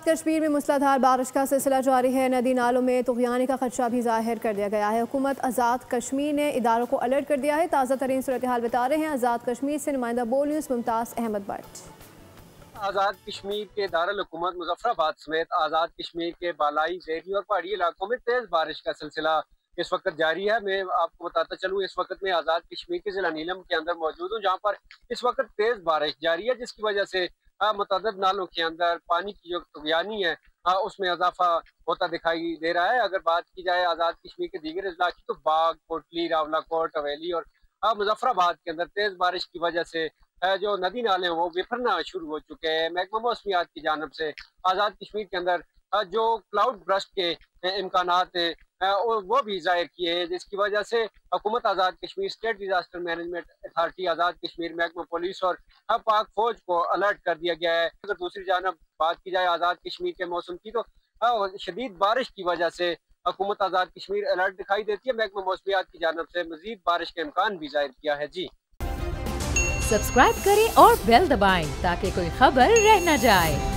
कश्मीर में मूसलाधार बारिश का सिलसिला जारी है। नदी नालों में तुग़यानी का खदशा भी जाहिर कर दिया गया है। हुकूमत आज़ाद कश्मीर ने इदारों को अलर्ट कर दिया है। ताज़ा तरीन सूरत हाल बता रहे हैं आज़ाद कश्मीर से नुमाइंदा बोल न्यूज़ मुमताज़ अहमद भट्ट। आज़ाद कश्मीर के दारुल हुकूमत मुजफ्फराबाद समेत आज़ाद कश्मीर के बालाई, ज़ेरी और पहाड़ी इलाकों में तेज़ बारिश का सिलसिला इस वक्त जारी है। मैं आपको बताता चलूँ, इस वक्त मैं आज़ाद कश्मीर के ज़िला नीलम के अंदर मौजूद हूँ, जहाँ पर इस वक्त तेज़ बारिश जारी है, जिसकी वजह से मुतअद्दिद नालों के अंदर पानी की जो तुग़यानी है उसमें इजाफा होता दिखाई दे रहा है। अगर बात की जाए आज़ाद कश्मीर के दीगर अजला की, तो बाग, कोटली, रावलाकोट, हवेली और मुजफ्फराबाद के अंदर तेज़ बारिश की वजह से जो नदी नाले हैं वो बिखरना शुरू हो चुके हैं। महकमा मौसमियात की जानब से आज़ाद कश्मीर के अंदर जो क्लाउड बर्स्ट के इम्कानात हैं वो भी ज़ाहिर किए हैं, जिसकी वजह से हुकूमत Azad Kashmir, state disaster management authority Azad Kashmir, महकमा पुलिस और पाक फौज को अलर्ट कर दिया गया है। अगर दूसरी जानब बात की जाए आज़ाद कश्मीर के मौसम की, तो शदीद बारिश की वजह से हुकूमत आज़ाद कश्मीर अलर्ट दिखाई देती है। महकमा मौसमियात की जानब से मजीद बारिश का इम्कान भी जाहिर किया है। जी, सब्सक्राइब करें और बेल दबाएं ताकि कोई खबर रह न जाए।